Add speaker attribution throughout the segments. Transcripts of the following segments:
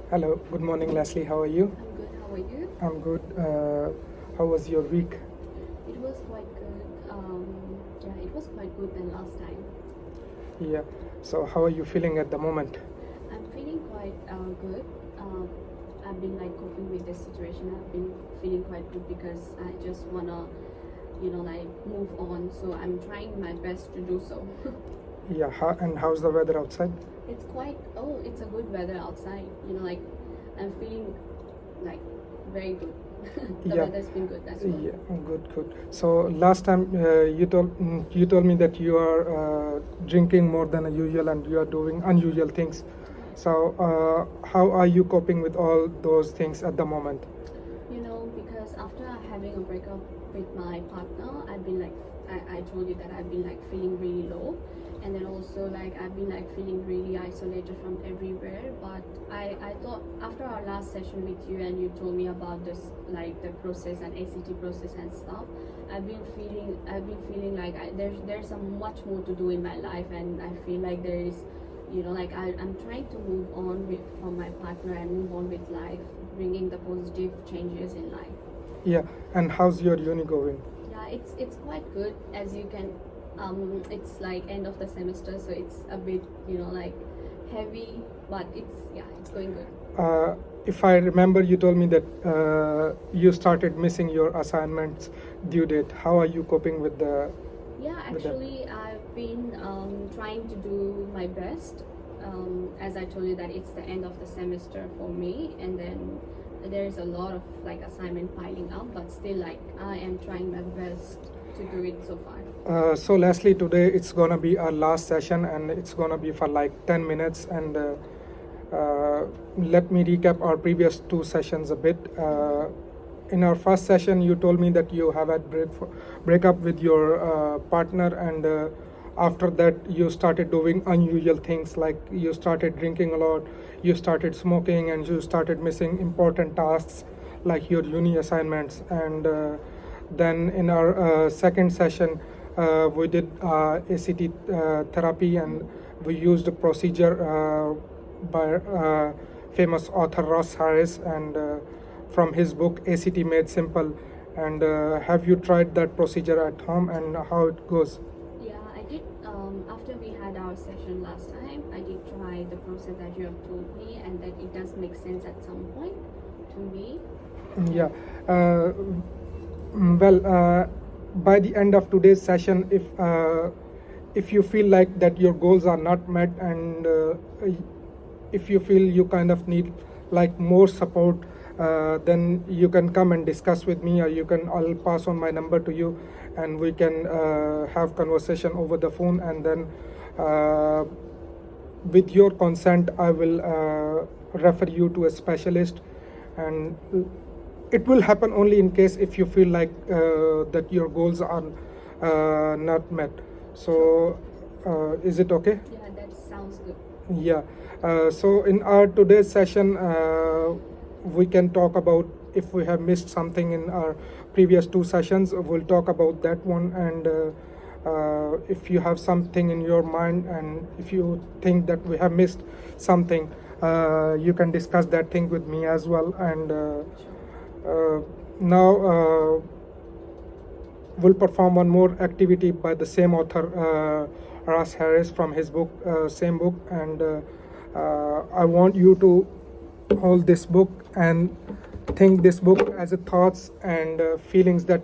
Speaker 1: Hello, good morning, Leslie. How are you?
Speaker 2: I'm good. How are you?
Speaker 1: I'm good. How was your week?
Speaker 2: It was quite good. Yeah, it was quite good than last time.
Speaker 1: Yeah. So, how are you feeling at the moment?
Speaker 2: I'm feeling quite good. I've been like coping with this situation. I've been feeling quite good because I just wanna, like move on. So I'm trying my best to do so.
Speaker 1: Yeah. And how's the weather outside?
Speaker 2: It's a good weather outside. Like I'm feeling like very good. The
Speaker 1: Yeah.
Speaker 2: weather's been good as well.
Speaker 1: Yeah. Good. Good. So last time you told me that you are drinking more than usual and you are doing unusual things. So how are you coping with all those things at the moment?
Speaker 2: Because after having a breakup with my partner, I've been like, I told you that I've been like feeling really low. And then also like I've been like feeling really isolated from everywhere. But I thought after our last session with you and you told me about this, like the process and ACT process and stuff, I've been feeling like there's a much more to do in my life, and I feel like there is, like I'm trying to move on from my partner and move on with life, bringing the positive changes in life.
Speaker 1: Yeah. And how's your uni going?
Speaker 2: Yeah, it's quite good. As you can, it's like end of the semester, so it's a bit, like heavy, but it's going good.
Speaker 1: If I remember, you told me that you started missing your assignments due date. How are you coping with the?
Speaker 2: Yeah,
Speaker 1: with that?
Speaker 2: actually, I've been trying to do my best. As I told you, that it's the end of the semester for me, and then there's a lot of like assignment piling up, but still, like I am trying my best to do it so far.
Speaker 1: So Leslie, today it's gonna be our last session, and it's gonna be for like 10 minutes. And let me recap our previous two sessions a bit. In our first session, you told me that you have had breakup with your partner, and after that, you started doing unusual things, like you started drinking a lot, you started smoking, and you started missing important tasks like your uni assignments. And then in our second session, we did ACT therapy, and we used a procedure by famous author Ross Harris, and from his book ACT Made Simple. And have you tried that procedure at home, and how it goes?
Speaker 2: Yeah, I did. After we had our session last time, I did try the process that you have told me, and that it does make sense at some point to me.
Speaker 1: Yeah. Well, by the end of today's session, if you feel like that your goals are not met, and if you feel you kind of need like more support, then you can come and discuss with me, or I'll pass on my number to you, and we can have conversation over the phone. And then with your consent, I will refer you to a specialist. And it will happen only in case if you feel like that your goals are not met. So is it okay?
Speaker 2: Yeah, that sounds good.
Speaker 1: Yeah. So in our today's session, we can talk about if we have missed something in our previous two sessions. We'll talk about that one. And if you have something in your mind, and if you think that we have missed something, you can discuss that thing with me as well. And now we'll perform one more activity by the same author, Ross Harris, from his book, same book. And I want you to hold this book and think this book as a thoughts and feelings that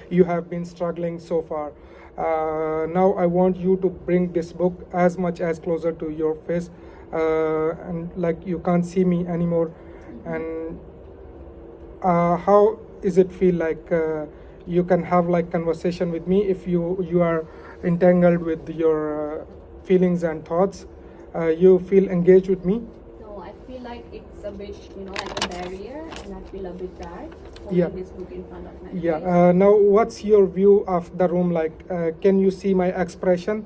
Speaker 1: you have been struggling so far. Now I want you to bring this book as much as closer to your face, and like you can't see me anymore. And how is it feel like you can have like conversation with me if you are entangled with your feelings and thoughts? You feel engaged with me?
Speaker 2: No, I feel like it's a bit, like a barrier, and I feel a bit bad
Speaker 1: Yeah.
Speaker 2: holding this book in front of my
Speaker 1: Yeah.
Speaker 2: face.
Speaker 1: Now, what's your view of the room like? Can you see my expression?
Speaker 2: No,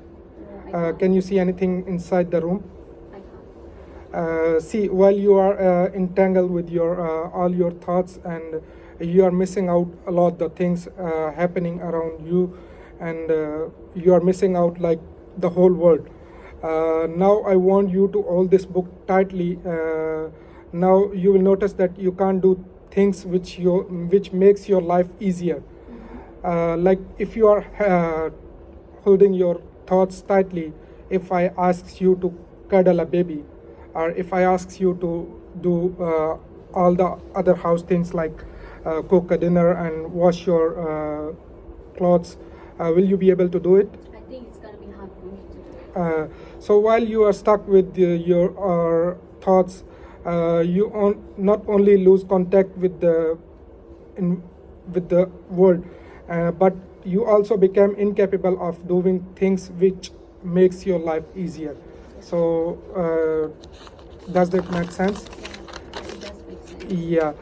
Speaker 2: I can't.
Speaker 1: Can you see anything inside the room?
Speaker 2: I can't.
Speaker 1: See, while you are entangled with your all your thoughts, and you are missing out a lot the things happening around you, and you are missing out like the whole world. Now I want you to hold this book tightly, now you will notice that you can't do things which makes your life easier. Like if you are holding your thoughts tightly, if I ask you to cuddle a baby, or if I ask you to do all the other house things like cook a dinner and wash your clothes, will you be able to do it?
Speaker 2: I think it's gonna be hard for me to do it.
Speaker 1: So while you are stuck with your thoughts, you not only lose contact with with the world, but you also become incapable of doing things which makes your life easier. So does that make sense?
Speaker 2: Yeah, it does make sense.
Speaker 1: Yeah.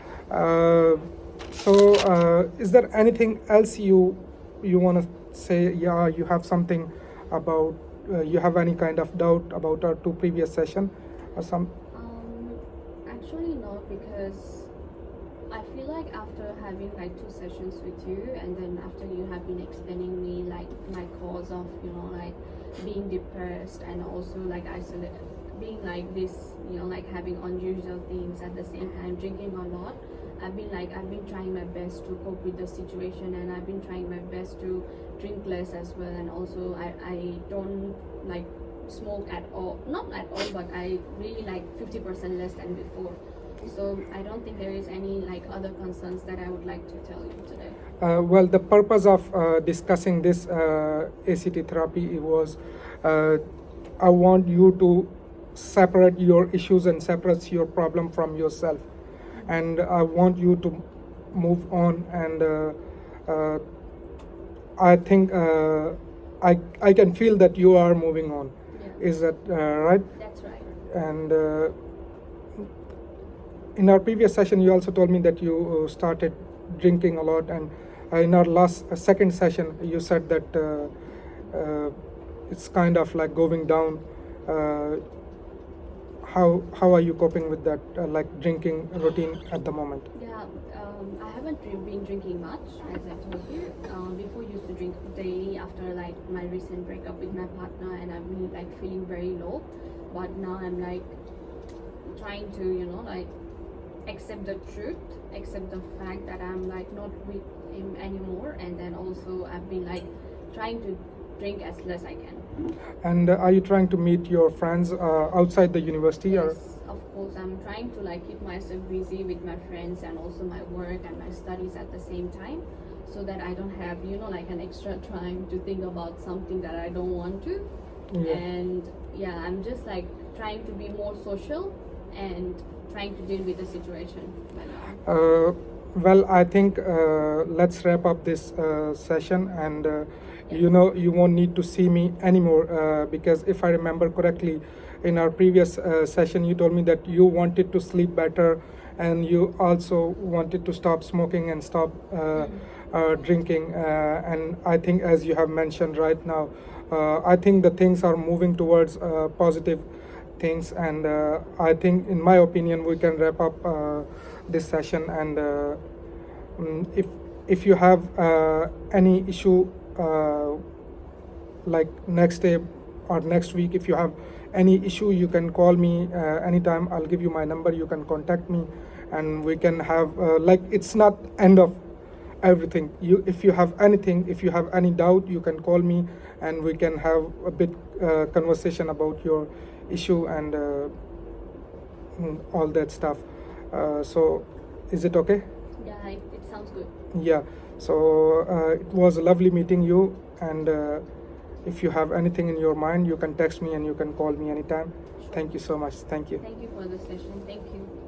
Speaker 1: Is there anything else you want to say? Yeah, you have something about you have any kind of doubt about our two previous session or some?
Speaker 2: Actually not, because I feel like after having like 2 sessions with you, and then after you have been explaining me like my cause of, you know, like being depressed and also like isolated, being like this, you know, like having unusual things at the same time, drinking a lot. I've been trying my best to cope with the situation, and I've been trying my best to drink less as well, and also I don't like smoke at all, not at all, but I really like 50% less than before. So I don't think there is any like other concerns that I would like to tell you today.
Speaker 1: Well, the purpose of discussing this ACT therapy was I want you to separate your issues and separate your problem from yourself, and I want you to move on. And I think I can feel that you are moving on.
Speaker 2: Yeah.
Speaker 1: Is that right?
Speaker 2: That's right.
Speaker 1: And in our previous session, you also told me that you started drinking a lot, and in our second session, you said that it's kind of like going down. How are you coping with that, like drinking routine at the moment?
Speaker 2: Yeah, I haven't been drinking much, as I told you. Before, I used to drink daily after like my recent breakup with my partner, and I've been like feeling very low. But now I'm like trying to, you know, like accept the truth, accept the fact that I'm like not with him anymore, and then also I've been like trying to drink as less I can.
Speaker 1: And are you trying to meet your friends outside the university?
Speaker 2: Yes, of course. I'm trying to like keep myself busy with my friends and also my work and my studies at the same time, so that I don't have, you know, like an extra time to think about something that I don't want to.
Speaker 1: Yeah.
Speaker 2: And yeah, I'm just like trying to be more social and trying to deal with the situation right now.
Speaker 1: Well, I think let's wrap up this session, and you know, you won't need to see me anymore because if I remember correctly, in our previous session, you told me that you wanted to sleep better, and you also wanted to stop smoking and stop drinking. And I think, as you have mentioned right now, I think the things are moving towards positive things, and I think, in my opinion, we can wrap up this session. And if you have any issue like next day or next week, if you have any issue, you can call me anytime. I'll give you my number. You can contact me, and we can have like, it's not end of everything. If you have anything, if you have any doubt, you can call me, and we can have a bit conversation about your issue and all that stuff. So is it okay?
Speaker 2: Yeah, it sounds good.
Speaker 1: Yeah. So it was lovely meeting you, and if you have anything in your mind, you can text me and you can call me anytime. Thank you so much. Thank you.
Speaker 2: Thank you for the session. Thank you.